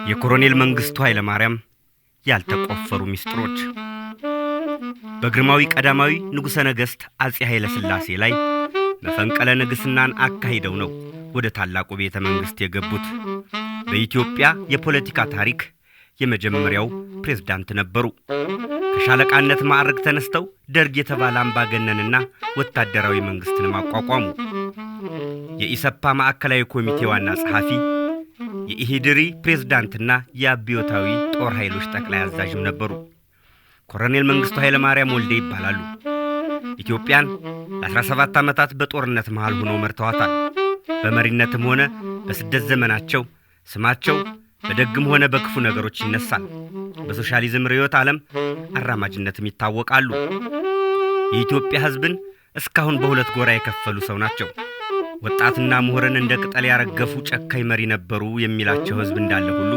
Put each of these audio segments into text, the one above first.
የኮሎኔል መንግስቱ ኃይለማርያም ያልተቆፈሩ ሚስጥሮች በግርማዊ ቀዳማዊ ንጉሠ ነገሥት አጼ ኃይለ ሥላሴ ላይ መፈንቅለ ንግሥናን አካሂደው ነው ወደ ታላቁ ቤተ መንግሥት የገቡት። በኢትዮጵያ የፖለቲካ ታሪክ የመጀመሪያው ፕሬዝዳንት ነበሩ። ከሻለቃነት ማዕረግ ተነስተው ደርግ የተባለ አምባገነንና ወታደራዊ መንግሥትን ማቋቋሙ። የኢሰፓ ማዕከላዊ ኮሚቴ ዋና ጸሐፊ፣ የኢሂድሪ ፕሬዝዳንትና የአብዮታዊ ጦር ኃይሎች ጠቅላይ አዛዥም ነበሩ። ኮሎኔል መንግስቱ ኃይለማርያም ወልዴ ይባላሉ። ኢትዮጵያን ለ17 ዓመታት በጦርነት መሃል ሆነው መርተዋታል። በመሪነትም ሆነ በስደት ዘመናቸው ስማቸው በደግም ሆነ በክፉ ነገሮች ይነሳል። በሶሻሊዝም ርዕዮተ ዓለም አራማጅነትም ይታወቃሉ። የኢትዮጵያ ሕዝብን እስካሁን በሁለት ጎራ የከፈሉ ሰው ናቸው። ወጣትና ምሁርን እንደ ቅጠል ያረገፉ ጨካኝ መሪ ነበሩ የሚላቸው ሕዝብ እንዳለ ሁሉ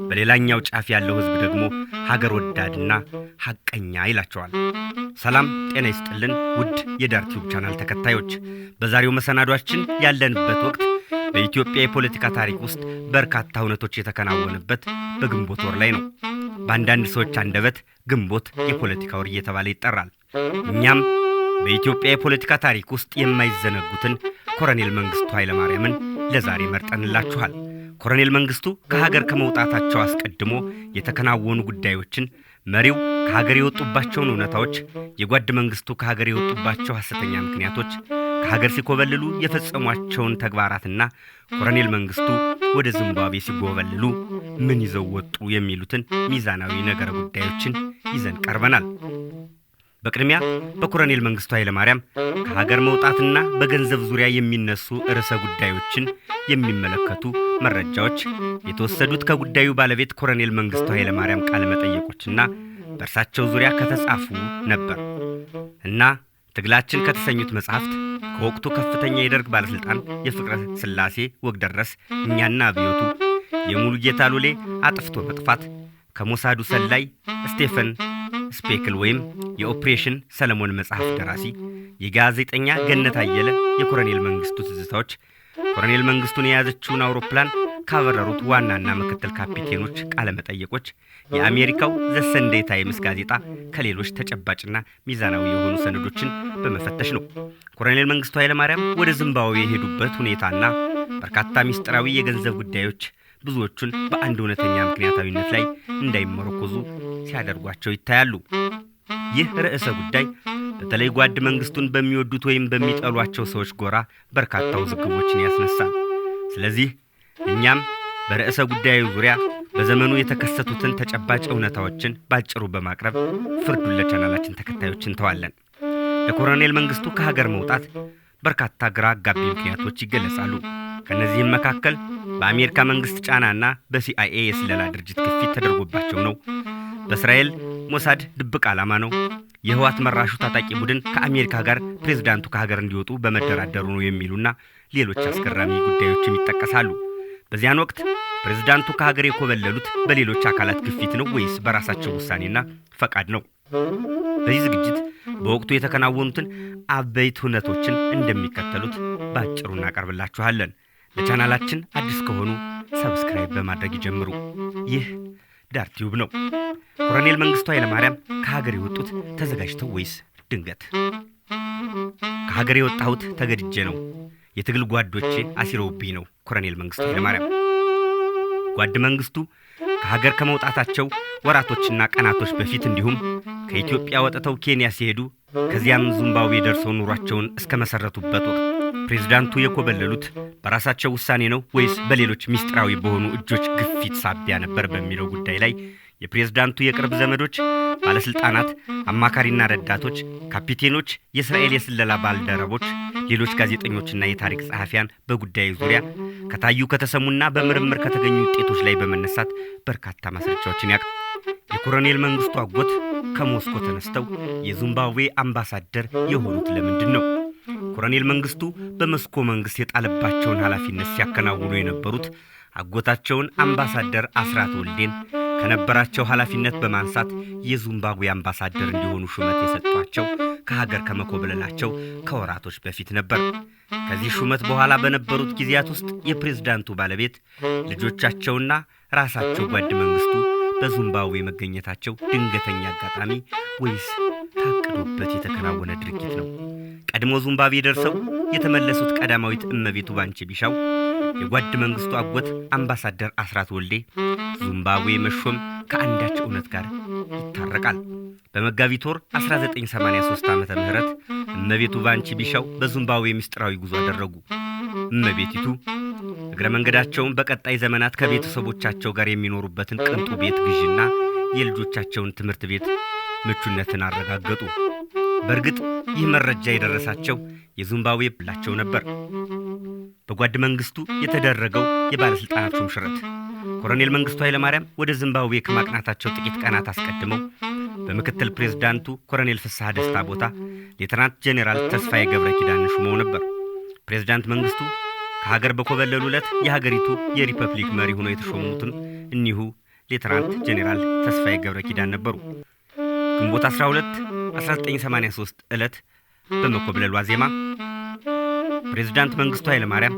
በሌላኛው ጫፍ ያለው ሕዝብ ደግሞ ሀገር ወዳድና ሐቀኛ ይላቸዋል። ሰላም ጤና ይስጥልን ውድ የዳር ቲዩብ ቻናል ተከታዮች፣ በዛሬው መሰናዷችን ያለንበት ወቅት በኢትዮጵያ የፖለቲካ ታሪክ ውስጥ በርካታ ሁነቶች የተከናወነበት በግንቦት ወር ላይ ነው። በአንዳንድ ሰዎች አንደበት ግንቦት የፖለቲካ ወር እየተባለ ይጠራል። እኛም በኢትዮጵያ የፖለቲካ ታሪክ ውስጥ የማይዘነጉትን ኮሎኔል መንግስቱ ኃይለማርያምን ለዛሬ መርጠንላችኋል። ኮሎኔል መንግስቱ ከሀገር ከመውጣታቸው አስቀድሞ የተከናወኑ ጉዳዮችን፣ መሪው ከሀገር የወጡባቸውን እውነታዎች፣ የጓድ መንግስቱ ከሀገር የወጡባቸው ሐሰተኛ ምክንያቶች፣ ከሀገር ሲኮበልሉ የፈጸሟቸውን ተግባራትና ኮሎኔል መንግስቱ ወደ ዚምባብዌ ሲጎበልሉ ምን ይዘው ወጡ የሚሉትን ሚዛናዊ ነገረ ጉዳዮችን ይዘን ቀርበናል። በቅድሚያ በኮሎኔል መንግስቱ ኃይለማርያም ከሀገር መውጣትና በገንዘብ ዙሪያ የሚነሱ ርዕሰ ጉዳዮችን የሚመለከቱ መረጃዎች የተወሰዱት ከጉዳዩ ባለቤት ኮሎኔል መንግስቱ ኃይለማርያም ቃለ መጠይቆችና በእርሳቸው ዙሪያ ከተጻፉ ነበር እና ትግላችን ከተሰኙት መጽሐፍት ከወቅቱ ከፍተኛ የደርግ ባለስልጣን የፍቅረ ሥላሴ ወግደረስ እኛና አብዮቱ፣ የሙሉጌታ ሎሌ አጥፍቶ መጥፋት፣ ከሞሳዱ ሰላይ ስቴፈን ስፔክል ወይም የኦፕሬሽን ሰለሞን መጽሐፍ ደራሲ፣ የጋዜጠኛ ገነት አየለ የኮሎኔል መንግስቱ ትዝታዎች፣ ኮሎኔል መንግስቱን የያዘችውን አውሮፕላን ካበረሩት ዋናና ምክትል ካፒቴኖች ቃለ መጠይቆች፣ የአሜሪካው ዘ ሰንዴይ ታይምስ ጋዜጣ ከሌሎች ተጨባጭና ሚዛናዊ የሆኑ ሰነዶችን በመፈተሽ ነው። ኮሎኔል መንግስቱ ኃይለማርያም ወደ ዚምባብዌ የሄዱበት ሁኔታና በርካታ ሚስጥራዊ የገንዘብ ጉዳዮች ብዙዎቹን በአንድ እውነተኛ ምክንያታዊነት ላይ እንዳይመረኮዙ ሲያደርጓቸው ይታያሉ። ይህ ርዕሰ ጉዳይ በተለይ ጓድ መንግስቱን በሚወዱት ወይም በሚጠሏቸው ሰዎች ጎራ በርካታ ውዝግቦችን ያስነሳል። ስለዚህ እኛም በርዕሰ ጉዳዩ ዙሪያ በዘመኑ የተከሰቱትን ተጨባጭ እውነታዎችን ባጭሩ በማቅረብ ፍርዱን ለቻናላችን ተከታዮች እንተዋለን። ለኮሎኔል መንግስቱ ከሀገር መውጣት በርካታ ግራ አጋቢ ምክንያቶች ይገለጻሉ። ከነዚህም መካከል በአሜሪካ መንግስት ጫናና በሲአይኤ የስለላ ድርጅት ግፊት ተደርጎባቸው ነው። በእስራኤል ሞሳድ ድብቅ ዓላማ ነው። የህወሓት መራሹ ታጣቂ ቡድን ከአሜሪካ ጋር ፕሬዝዳንቱ ከሀገር እንዲወጡ በመደራደሩ ነው የሚሉና ሌሎች አስገራሚ ጉዳዮችም ይጠቀሳሉ። በዚያን ወቅት ፕሬዝዳንቱ ከሀገር የኮበለሉት በሌሎች አካላት ግፊት ነው ወይስ በራሳቸው ውሳኔና ፈቃድ ነው? በዚህ ዝግጅት በወቅቱ የተከናወኑትን አበይት ሁነቶችን እንደሚከተሉት ባጭሩ እናቀርብላችኋለን። ለቻናላችን አዲስ ከሆኑ ሰብስክራይብ በማድረግ ይጀምሩ። ይህ ዳር ቲዩብ ነው። ኮሎኔል መንግስቱ ኃይለማርያም ከሀገር የወጡት ተዘጋጅተው ወይስ ድንገት? ከሀገር የወጣሁት ተገድጄ ነው። የትግል ጓዶቼ አሲረውብኝ ነው። ኮሎኔል መንግስቱ ኃይለማርያም ጓድ መንግስቱ ከሀገር ከመውጣታቸው ወራቶችና ቀናቶች በፊት እንዲሁም ከኢትዮጵያ ወጥተው ኬንያ ሲሄዱ ከዚያም ዚምባብዌ ደርሰው ኑሯቸውን እስከ መሰረቱበት ወቅት ፕሬዝዳንቱ የኮበለሉት በራሳቸው ውሳኔ ነው ወይስ በሌሎች ሚስጥራዊ በሆኑ እጆች ግፊት ሳቢያ ነበር በሚለው ጉዳይ ላይ የፕሬዝዳንቱ የቅርብ ዘመዶች፣ ባለስልጣናት፣ አማካሪና ረዳቶች፣ ካፒቴኖች፣ የእስራኤል የስለላ ባልደረቦች፣ ሌሎች ጋዜጠኞችና የታሪክ ጸሐፊያን በጉዳዩ ዙሪያ ከታዩ ከተሰሙና በምርምር ከተገኙ ውጤቶች ላይ በመነሳት በርካታ ማስረጃዎችን የኮሎኔል መንግስቱ አጎት ከሞስኮ ተነስተው የዚምባብዌ አምባሳደር የሆኑት ለምንድን ነው? ኮሎኔል መንግስቱ በሞስኮ መንግስት የጣለባቸውን ኃላፊነት ሲያከናውኑ የነበሩት አጎታቸውን አምባሳደር አስራት ወልዴን ከነበራቸው ኃላፊነት በማንሳት የዚምባብዌ አምባሳደር እንዲሆኑ ሹመት የሰጧቸው ከሀገር ከመኮብለላቸው ከወራቶች በፊት ነበር። ከዚህ ሹመት በኋላ በነበሩት ጊዜያት ውስጥ የፕሬዝዳንቱ ባለቤት ልጆቻቸውና ራሳቸው ጓድ መንግስቱ በዚምባብዌ መገኘታቸው ድንገተኛ አጋጣሚ ወይስ ታቅዶበት የተከናወነ ድርጊት ነው? ቀድሞ ዚምባብዌ ደርሰው የተመለሱት ቀዳማዊት እመቤቱ ባንቺ ቢሻው የጓድ መንግስቱ አጎት አምባሳደር አስራት ወልዴ ዚምባብዌ መሾም ከአንዳች እውነት ጋር ይታረቃል። በመጋቢት ወር 1983 ዓመተ ምህረት እመቤቱ ባንቺ ቢሻው በዚምባብዌ ምስጢራዊ ጉዞ አደረጉ። እመቤቲቱ እግረ መንገዳቸውን በቀጣይ ዘመናት ከቤተሰቦቻቸው ጋር የሚኖሩበትን ቅንጡ ቤት ግዥና የልጆቻቸውን ትምህርት ቤት ምቹነትን አረጋገጡ። በእርግጥ ይህ መረጃ የደረሳቸው የዚምባብዌ ብላቸው ነበር። በጓድ መንግስቱ የተደረገው የባለስልጣናት ሹምሽረት ኮሎኔል መንግስቱ ኃይለማርያም ወደ ዚምባብዌ ከማቅናታቸው ጥቂት ቀናት አስቀድመው በምክትል ፕሬዝዳንቱ ኮሎኔል ፍስሐ ደስታ ቦታ ሌተናንት ጄኔራል ተስፋዬ ገብረ ኪዳንን ሹመው ነበር። ፕሬዝዳንት መንግስቱ ከሀገር በኮበለሉ ዕለት የሀገሪቱ የሪፐብሊክ መሪ ሆነው የተሾሙትም እኒሁ ሌተናንት ጄኔራል ተስፋዬ ገብረ ኪዳን ነበሩ። ግንቦት 12 1983 ዕለት በመኮብለሉ ዋዜማ ፕሬዝዳንት መንግስቱ ኃይለማርያም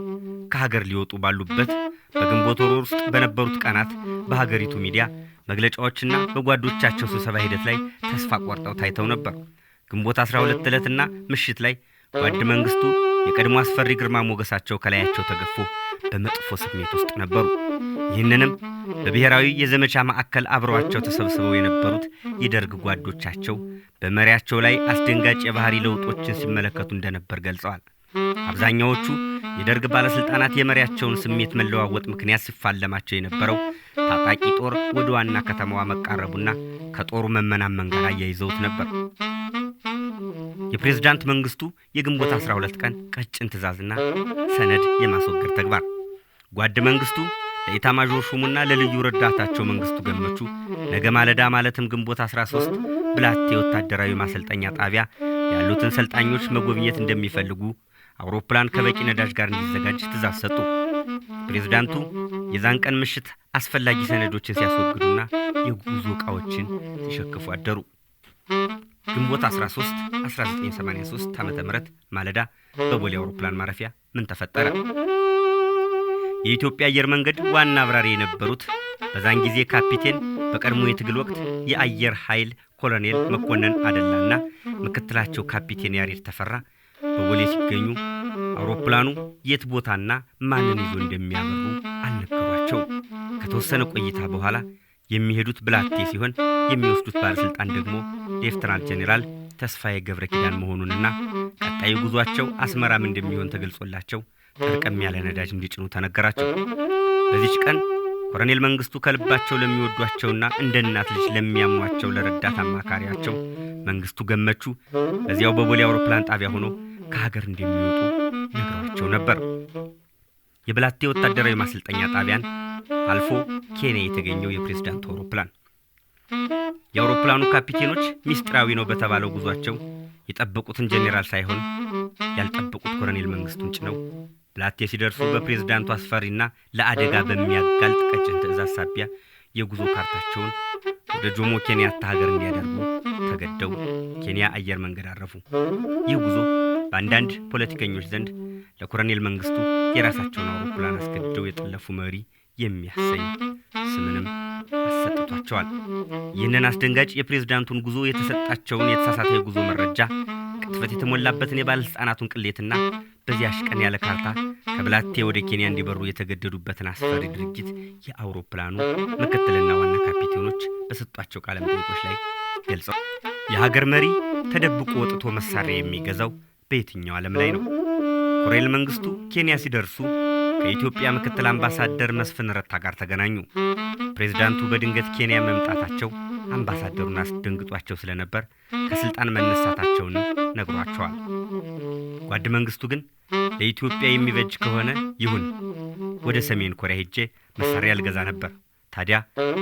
ከሀገር ሊወጡ ባሉበት በግንቦት ወር ውስጥ በነበሩት ቀናት በሀገሪቱ ሚዲያ መግለጫዎችና በጓዶቻቸው ስብሰባ ሂደት ላይ ተስፋ ቆርጠው ታይተው ነበር። ግንቦት 12 ዕለትና ምሽት ላይ ጓድ መንግስቱ የቀድሞ አስፈሪ ግርማ ሞገሳቸው ከላያቸው ተገፎ በመጥፎ ስሜት ውስጥ ነበሩ። ይህንንም በብሔራዊ የዘመቻ ማዕከል አብረዋቸው ተሰብስበው የነበሩት የደርግ ጓዶቻቸው በመሪያቸው ላይ አስደንጋጭ የባህሪ ለውጦችን ሲመለከቱ እንደነበር ገልጸዋል። አብዛኛዎቹ የደርግ ባለስልጣናት የመሪያቸውን ስሜት መለዋወጥ ምክንያት ሲፋለማቸው የነበረው ታጣቂ ጦር ወደ ዋና ከተማዋ መቃረቡና ከጦሩ መመናመን ጋር አያይዘውት ነበር። የፕሬዝዳንት መንግስቱ የግንቦት 12 ቀን ቀጭን ትዕዛዝና ሰነድ የማስወገድ ተግባር ጓድ መንግስቱ ለኢታማዦር ሹሙና ለልዩ ረዳታቸው መንግስቱ ገመቹ ነገ ማለዳ ማለትም ግንቦት 13 ብላቴ ወታደራዊ ማሰልጠኛ ጣቢያ ያሉትን ሰልጣኞች መጎብኘት እንደሚፈልጉ አውሮፕላን ከበቂ ነዳጅ ጋር እንዲዘጋጅ ትዕዛዝ ሰጡ። ፕሬዝዳንቱ የዛን ቀን ምሽት አስፈላጊ ሰነዶችን ሲያስወግዱና የጉዞ ዕቃዎችን ሲሸክፉ አደሩ። ግንቦት 13 1983 ዓመተ ምህረት ማለዳ በቦሌ አውሮፕላን ማረፊያ ምን ተፈጠረ? የኢትዮጵያ አየር መንገድ ዋና አብራሪ የነበሩት በዛን ጊዜ ካፒቴን በቀድሞ የትግል ወቅት የአየር ኃይል ኮሎኔል መኮንን አደላና ምክትላቸው ካፒቴን ያሬድ ተፈራ በቦሌ ሲገኙ አውሮፕላኑ የት ቦታና ማንን ይዞ እንደሚያበሩ አልነገሯቸው። ከተወሰነ ቆይታ በኋላ የሚሄዱት ብላቴ ሲሆን የሚወስዱት ባለስልጣን ደግሞ ሌፍተናንት ጄኔራል ተስፋዬ ገብረ ኪዳን መሆኑንና ቀጣዩ ጉዟቸው አስመራም እንደሚሆን ተገልጾላቸው ጠርቀም ያለ ነዳጅ እንዲጭኑ ተነገራቸው። በዚች ቀን ኮሎኔል መንግስቱ ከልባቸው ለሚወዷቸውና እንደ እናት ልጅ ለሚያምኗቸው ለረዳት አማካሪያቸው መንግስቱ ገመቹ በዚያው በቦሌ አውሮፕላን ጣቢያ ሆኖ ከሀገር እንደሚወጡ ነግሯቸው ነበር። የብላቴ ወታደራዊ ማሰልጠኛ ጣቢያን አልፎ ኬንያ የተገኘው የፕሬዝዳንቱ አውሮፕላን የአውሮፕላኑ ካፒቴኖች ሚስጥራዊ ነው በተባለው ጉዟቸው የጠበቁትን ጄኔራል ሳይሆን ያልጠበቁት ኮሎኔል መንግስቱን ጭነው ብላቴ ሲደርሱ በፕሬዝዳንቱ አስፈሪና ለአደጋ በሚያጋልጥ ቀጭን ትዕዛዝ ሳቢያ የጉዞ ካርታቸውን ወደ ጆሞ ኬንያታ ሀገር እንዲያደርጉ ተገደው ኬንያ አየር መንገድ አረፉ። ይህ ጉዞ በአንዳንድ ፖለቲከኞች ዘንድ ለኮሎኔል መንግስቱ የራሳቸውን አውሮፕላን አስገድደው የጠለፉ መሪ የሚያሰኝ ስምንም አሰጥቷቸዋል። ይህንን አስደንጋጭ የፕሬዝዳንቱን ጉዞ የተሰጣቸውን የተሳሳተ የጉዞ መረጃ ቅጥፈት የተሞላበትን የባለስልጣናቱን ቅሌትና በዚያሽ ቀን ያለ ካርታ ከብላቴ ወደ ኬንያ እንዲበሩ የተገደዱበትን አስፈሪ ድርጊት የአውሮፕላኑ ምክትልና ዋና ካፒቴኖች በሰጧቸው ቃለ መጠይቆች ላይ ገልጸው የሀገር መሪ ተደብቆ ወጥቶ መሳሪያ የሚገዛው በየትኛው ዓለም ላይ ነው? ኮሎኔል መንግስቱ ኬንያ ሲደርሱ ከኢትዮጵያ ምክትል አምባሳደር መስፍን ረታ ጋር ተገናኙ። ፕሬዝዳንቱ በድንገት ኬንያ መምጣታቸው አምባሳደሩን አስደንግጧቸው ስለነበር ከስልጣን መነሳታቸውን ነግሯቸዋል። ጓድ መንግስቱ ግን ለኢትዮጵያ የሚበጅ ከሆነ ይሁን፣ ወደ ሰሜን ኮሪያ ሄጄ መሳሪያ ልገዛ ነበር። ታዲያ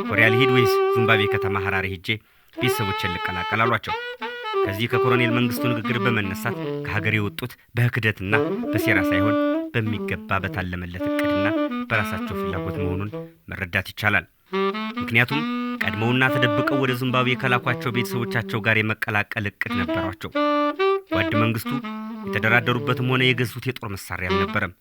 ኮሪያ ልሂድ ወይስ ዚምባብዌ ከተማ ሐራሬ ሄጄ ቤተሰቦችን ልቀላቀል አሏቸው። ከዚህ ከኮሎኔል መንግስቱ ንግግር በመነሳት ከሀገር የወጡት በህክደትና በሴራ ሳይሆን በሚገባ በታለመለት እቅድና በራሳቸው ፍላጎት መሆኑን መረዳት ይቻላል። ምክንያቱም ቀድመውና ተደብቀው ወደ ዚምባብዌ ከላኳቸው ቤተሰቦቻቸው ጋር የመቀላቀል እቅድ ነበራቸው። ጓድ መንግስቱ የተደራደሩበትም ሆነ የገዙት የጦር መሳሪያ አልነበረም።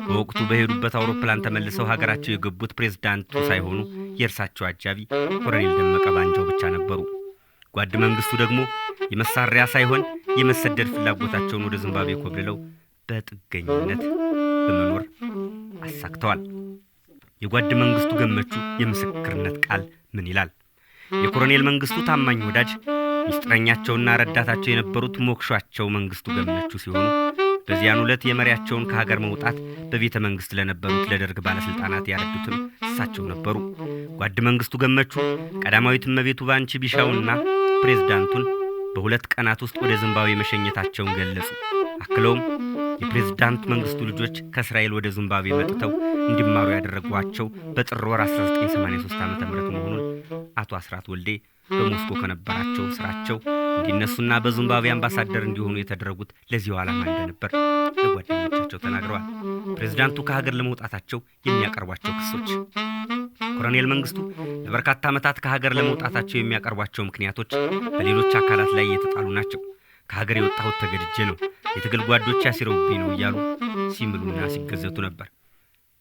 በወቅቱ በሄዱበት አውሮፕላን ተመልሰው ሀገራቸው የገቡት ፕሬዝዳንቱ ሳይሆኑ የእርሳቸው አጃቢ ኮሎኔል ደመቀ ባንጃው ብቻ ነበሩ። ጓድ መንግስቱ ደግሞ የመሳሪያ ሳይሆን የመሰደድ ፍላጎታቸውን ወደ ዚምባብዌ ኮብልለው በጥገኝነት በመኖር አሳክተዋል። የጓድ መንግስቱ ገመቹ የምስክርነት ቃል ምን ይላል? የኮሎኔል መንግስቱ ታማኝ ወዳጅ ሚስጥረኛቸውና ረዳታቸው የነበሩት ሞክሿቸው መንግስቱ ገመቹ ሲሆኑ በዚያን ዕለት የመሪያቸውን ከሀገር መውጣት በቤተ መንግስት ለነበሩት ለደርግ ባለስልጣናት ያረዱትም እሳቸው ነበሩ። ጓድ መንግስቱ ገመቹ ቀዳማዊት እመቤቱ ባንቺ ቢሻውና ፕሬዝዳንቱን በሁለት ቀናት ውስጥ ወደ ዚምባብዌ መሸኘታቸውን ገለጹ። አክለውም የፕሬዝዳንት መንግስቱ ልጆች ከእስራኤል ወደ ዚምባብዌ መጥተው እንዲማሩ ያደረጓቸው በጥር ወር 1983 ዓ.ም መሆኑን አቶ አስራት ወልዴ በሞስኮ ከነበራቸው ስራቸው እንዲነሱና በዚምባብዌ አምባሳደር እንዲሆኑ የተደረጉት ለዚሁ ዓላማ እንደነበር ለጓደኞቻቸው ተናግረዋል። ፕሬዝዳንቱ ከሀገር ለመውጣታቸው የሚያቀርቧቸው ክሶች ኮሎኔል መንግስቱ ለበርካታ ዓመታት ከሀገር ለመውጣታቸው የሚያቀርቧቸው ምክንያቶች በሌሎች አካላት ላይ የተጣሉ ናቸው። ከሀገር የወጣሁት ተገድጄ ነው፣ የትግል ጓዶች ያሲረውብኝ ነው እያሉ ሲምሉና ሲገዘቱ ነበር።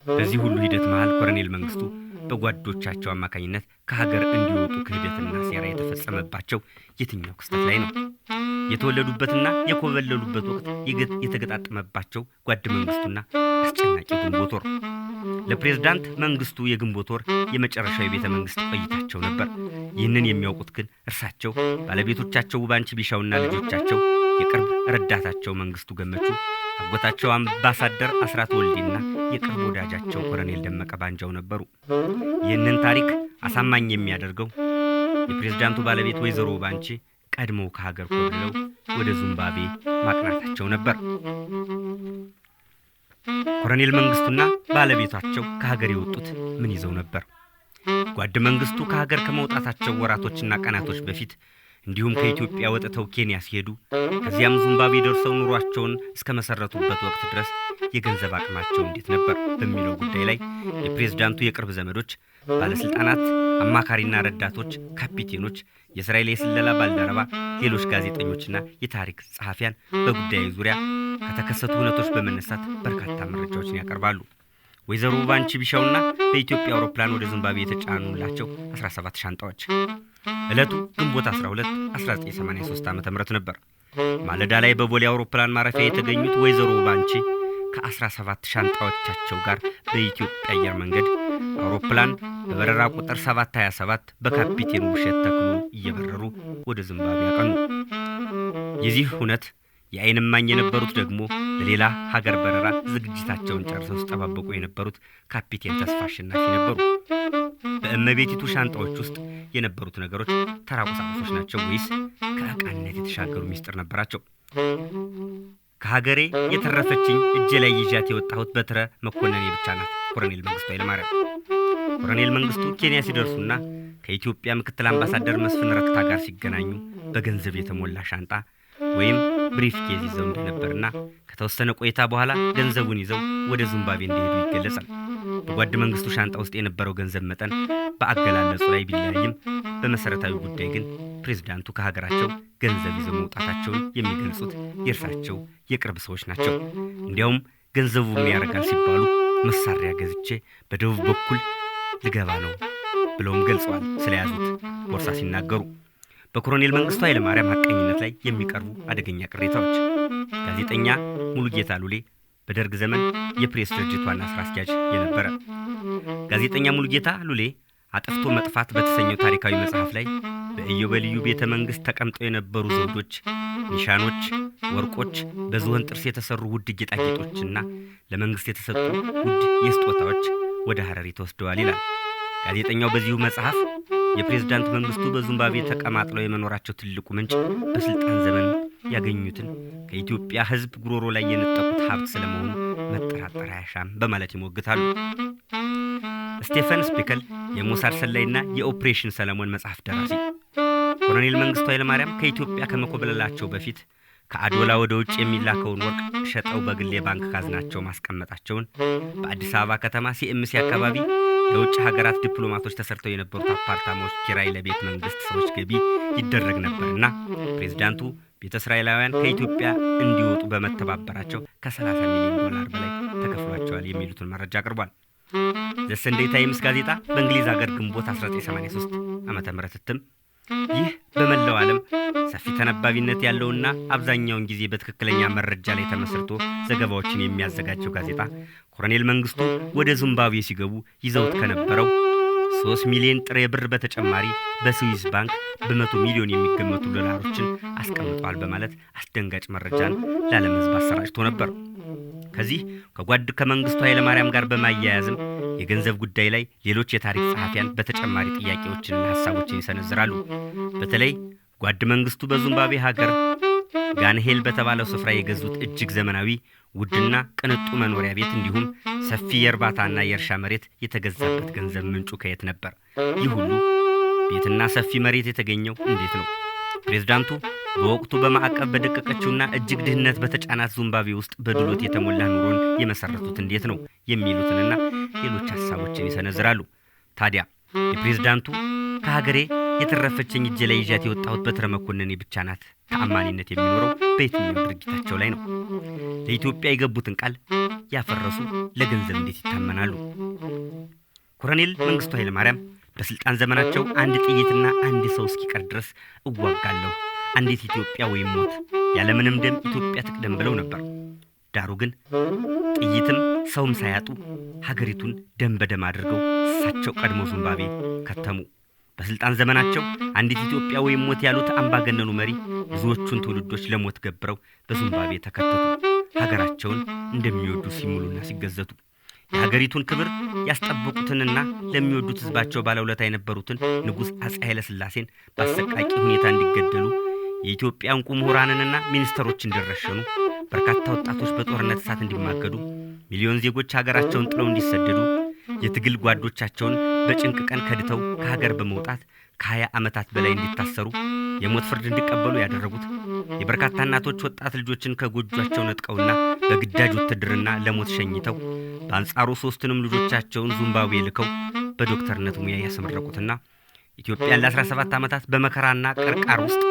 በዚህ ሁሉ ሂደት መሃል ኮሎኔል መንግስቱ በጓዶቻቸው አማካኝነት ከሀገር እንዲወጡ ክህደትና ሴራ የተፈጸመባቸው የትኛው ክስተት ላይ ነው? የተወለዱበትና የኮበለሉበት ወቅት የተገጣጠመባቸው ጓድ መንግስቱና አስጨናቂ ግንቦት ወር። ለፕሬዝዳንት መንግስቱ የግንቦት ወር የመጨረሻው የቤተ መንግስት ቆይታቸው ነበር። ይህንን የሚያውቁት ግን እርሳቸው፣ ባለቤቶቻቸው ባንቺ ቢሻውና ልጆቻቸው፣ የቅርብ ረዳታቸው መንግስቱ ገመቹ፣ አጎታቸው አምባሳደር አስራት ወልዴና የቅርብ ወዳጃቸው ኮሎኔል ደመቀ ባንጃው ነበሩ። ይህንን ታሪክ አሳማኝ የሚያደርገው የፕሬዝዳንቱ ባለቤት ወይዘሮ ባንቺ ቀድመው ከሀገር ኮብልለው ወደ ዚምባብዌ ማቅናታቸው ነበር። ኮሎኔል መንግስቱና ባለቤታቸው ከሀገር የወጡት ምን ይዘው ነበር? ጓድ መንግስቱ ከሀገር ከመውጣታቸው ወራቶችና ቀናቶች በፊት እንዲሁም ከኢትዮጵያ ወጥተው ኬንያ ሲሄዱ ከዚያም ዚምባብዌ ደርሰው ኑሯቸውን እስከ መሰረቱበት ወቅት ድረስ የገንዘብ አቅማቸው እንዴት ነበር በሚለው ጉዳይ ላይ የፕሬዝዳንቱ የቅርብ ዘመዶች፣ ባለስልጣናት፣ አማካሪና ረዳቶች፣ ካፒቴኖች፣ የእስራኤል የስለላ ባልደረባ፣ ሌሎች ጋዜጠኞችና የታሪክ ጸሐፊያን በጉዳዩ ዙሪያ ከተከሰቱ ሁነቶች በመነሳት በርካታ መረጃዎችን ያቀርባሉ። ወይዘሮ ባንቺ ቢሻውና በኢትዮጵያ አውሮፕላን ወደ ዚምባብዌ የተጫኑላቸው 17 ሻንጣዎች። ዕለቱ ግንቦት 12 1983 ዓ.ም ነበር። ማለዳ ላይ በቦሌ አውሮፕላን ማረፊያ የተገኙት ወይዘሮ ባንቺ ከ17 ሻንጣዎቻቸው ጋር በኢትዮጵያ አየር መንገድ አውሮፕላን በበረራ ቁጥር 727 በካፒቴኑ ውብሸት ተክሉ እየበረሩ ወደ ዚምባብዌ ያቀኑ። የዚህ ሁነት የዓይን እማኝ የነበሩት ደግሞ ለሌላ ሀገር በረራ ዝግጅታቸውን ጨርሰው ሲጠባበቁ የነበሩት ካፒቴን ተስፋ አሸናፊ ነበሩ። በእመቤቲቱ ሻንጣዎች ውስጥ የነበሩት ነገሮች ተራ ቁሳቁሶች ናቸው ወይስ ከዕቃነት የተሻገሩ ሚስጥር ነበራቸው? ከሀገሬ የተረፈችኝ እጄ ላይ ይዣት የወጣሁት በትረ መኮንኔ ብቻ ናት። ኮሎኔል መንግስቱ ኃይለማርያም። ኮሎኔል መንግስቱ ኬንያ ሲደርሱና ከኢትዮጵያ ምክትል አምባሳደር መስፍን ረታ ጋር ሲገናኙ በገንዘብ የተሞላ ሻንጣ ወይም ብሪፍ ኬዝ ይዘው እንደነበርና ከተወሰነ ቆይታ በኋላ ገንዘቡን ይዘው ወደ ዚምባብዌ እንደሄዱ ይገለጻል። በጓድ መንግስቱ ሻንጣ ውስጥ የነበረው ገንዘብ መጠን በአገላለጹ ላይ ቢለያይም በመሰረታዊ ጉዳይ ግን ፕሬዝዳንቱ ከሀገራቸው ገንዘብ ይዘው መውጣታቸውን የሚገልጹት የእርሳቸው የቅርብ ሰዎች ናቸው። እንዲያውም ገንዘቡ ምን ያደርጋል ሲባሉ መሳሪያ ገዝቼ በደቡብ በኩል ልገባ ነው ብለውም ገልጸዋል ስለያዙት ቦርሳ ሲናገሩ። በኮሎኔል መንግስቱ ኃይለማርያም ሐቀኝነት ላይ የሚቀርቡ አደገኛ ቅሬታዎች። ጋዜጠኛ ሙሉጌታ ሉሌ በደርግ ዘመን የፕሬስ ድርጅት ዋና ስራ አስኪያጅ የነበረ ጋዜጠኛ ሙሉጌታ ሉሌ አጥፍቶ መጥፋት በተሰኘው ታሪካዊ መጽሐፍ ላይ በኢዮቤልዩ ቤተ መንግስት ተቀምጠው የነበሩ ዘውዶች፣ ኒሻኖች፣ ወርቆች፣ በዝሆን ጥርስ የተሰሩ ውድ ጌጣጌጦችና ለመንግስት የተሰጡ ውድ የስጦታዎች ወደ ሐረሪ ተወስደዋል ይላል። ጋዜጠኛው በዚሁ መጽሐፍ የፕሬዝዳንት መንግስቱ በዚምባብዌ ተቀማጥለው የመኖራቸው ትልቁ ምንጭ በስልጣን ዘመን ያገኙትን ከኢትዮጵያ ሕዝብ ጉሮሮ ላይ የነጠቁት ሀብት ስለመሆኑ መጠራጠር አያሻም በማለት ይሞግታሉ። ስቴፈን ስፒከል የሞሳድ ሰላይና የኦፕሬሽን ሰለሞን መጽሐፍ ደራሲ። ኮሎኔል መንግስቱ ኃይለማርያም ከኢትዮጵያ ከመኮብለላቸው በፊት ከአዶላ ወደ ውጭ የሚላከውን ወርቅ ሸጠው በግል የባንክ ካዝናቸው ማስቀመጣቸውን በአዲስ አበባ ከተማ ሲኤምሲ አካባቢ ለውጭ ሀገራት ዲፕሎማቶች ተሰርተው የነበሩት አፓርታማዎች ኪራይ ለቤተ መንግስት ሰዎች ገቢ ይደረግ ነበርና ፕሬዝዳንቱ ቤተ እስራኤላውያን ከኢትዮጵያ እንዲወጡ በመተባበራቸው ከ30 ሚሊዮን ዶላር በላይ ተከፍሏቸዋል የሚሉትን መረጃ አቅርቧል። ዘ ሰንዴይ ታይምስ ጋዜጣ በእንግሊዝ ሀገር ግንቦት 1983 ዓመተ ምህረት እትም ይህ በመላው ዓለም ሰፊ ተነባቢነት ያለውና አብዛኛውን ጊዜ በትክክለኛ መረጃ ላይ ተመስርቶ ዘገባዎችን የሚያዘጋጀው ጋዜጣ ኮሎኔል መንግስቱ ወደ ዚምባብዌ ሲገቡ ይዘውት ከነበረው 3 ሚሊዮን ጥሬ ብር በተጨማሪ በስዊስ ባንክ በ100 ሚሊዮን የሚገመቱ ዶላሮችን አስቀምጠዋል በማለት አስደንጋጭ መረጃን ለዓለም ሕዝብ አሰራጭቶ ነበር። ከዚህ ከመንግስቱ ኃይለማርያም ጋር በማያያዝም የገንዘብ ጉዳይ ላይ ሌሎች የታሪክ ጸሐፊያን በተጨማሪ ጥያቄዎችንና ሐሳቦችን ይሰነዝራሉ። በተለይ ጓድ መንግስቱ በዚምባብዌ ሀገር ጋንሄል በተባለው ስፍራ የገዙት እጅግ ዘመናዊ ውድና ቅንጡ መኖሪያ ቤት እንዲሁም ሰፊ የእርባታና የእርሻ መሬት የተገዛበት ገንዘብ ምንጩ ከየት ነበር? ይህ ሁሉ ቤትና ሰፊ መሬት የተገኘው እንዴት ነው? ፕሬዝዳንቱ በወቅቱ በማዕቀብ በደቀቀችውና እጅግ ድህነት በተጫናት ዚምባብዌ ውስጥ በድሎት የተሞላ ኑሮን የመሰረቱት እንዴት ነው? የሚሉትንና ሌሎች ሐሳቦችን ይሰነዝራሉ። ታዲያ የፕሬዝዳንቱ ከሀገሬ የተረፈችኝ እጄ ላይ ይዣት የወጣሁት በትረ መኮንኔ ብቻ ናት ተአማኒነት የሚኖረው በየትኛው ድርጊታቸው ላይ ነው? ለኢትዮጵያ የገቡትን ቃል ያፈረሱ ለገንዘብ እንዴት ይታመናሉ? ኮሎኔል መንግስቱ ኃይለማርያም በስልጣን ዘመናቸው አንድ ጥይትና አንድ ሰው እስኪቀር ድረስ እዋጋለሁ፣ አንዲት ኢትዮጵያ ወይም ሞት፣ ያለምንም ደም ኢትዮጵያ ትቅደም ብለው ነበር። ዳሩ ግን ጥይትም ሰውም ሳያጡ ሀገሪቱን ደም በደም አድርገው እሳቸው ቀድሞ ዚምባብዌ ከተሙ። በስልጣን ዘመናቸው አንዲት ኢትዮጵያ ወይም ሞት ያሉት አምባገነኑ መሪ ብዙዎቹን ትውልዶች ለሞት ገብረው በዚምባብዌ ተከተቱ። ሀገራቸውን እንደሚወዱ ሲሙሉና ሲገዘቱ የሀገሪቱን ክብር ያስጠበቁትንና ለሚወዱት ህዝባቸው ባለውለታ የነበሩትን ንጉሥ አፄ ኃይለ ሥላሴን በአሰቃቂ ሁኔታ እንዲገደሉ የኢትዮጵያ እንቁ ምሁራንንና ሚኒስተሮች እንዲረሸኑ በርካታ ወጣቶች በጦርነት እሳት እንዲማገዱ ሚሊዮን ዜጎች ሀገራቸውን ጥለው እንዲሰደዱ የትግል ጓዶቻቸውን በጭንቅ ቀን ከድተው ከሀገር በመውጣት ከ20 ዓመታት በላይ እንዲታሰሩ የሞት ፍርድ እንዲቀበሉ ያደረጉት የበርካታ እናቶች ወጣት ልጆችን ከጎጇቸው ነጥቀውና በግዳጅ ውትድርና ለሞት ሸኝተው በአንጻሩ 3ንም ልጆቻቸውን ዚምባብዌ ልከው በዶክተርነት ሙያ ያስመረቁትና ኢትዮጵያን ለ17 ዓመታት በመከራና ቅርቃር ውስጥ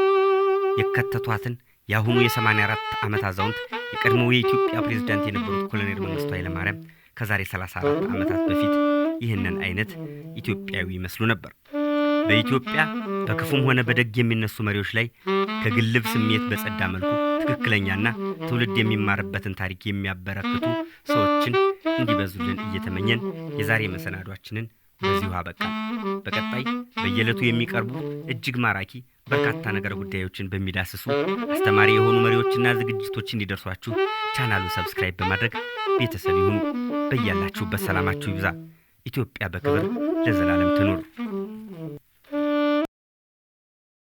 የከተቷትን የአሁኑ የ84 ዓመት አዛውንት የቀድሞው የኢትዮጵያ ፕሬዝዳንት የነበሩት ኮሎኔል መንግስቱ ኃይለማርያም ከዛሬ 34 ዓመታት በፊት ይህንን አይነት ኢትዮጵያዊ ይመስሉ ነበር። በኢትዮጵያ በክፉም ሆነ በደግ የሚነሱ መሪዎች ላይ ከግልብ ስሜት በጸዳ መልኩ ትክክለኛና ትውልድ የሚማርበትን ታሪክ የሚያበረክቱ ሰዎችን እንዲበዙልን እየተመኘን የዛሬ መሰናዷችንን በዚሁ አበቃን። በቀጣይ በየዕለቱ የሚቀርቡ እጅግ ማራኪ በርካታ ነገር ጉዳዮችን በሚዳስሱ አስተማሪ የሆኑ መሪዎችና ዝግጅቶች እንዲደርሷችሁ ቻናሉን ሰብስክራይብ በማድረግ ቤተሰብ ይሁኑ። በያላችሁበት ሰላማችሁ ይብዛ። ኢትዮጵያ በክብር ለዘላለም ትኑር።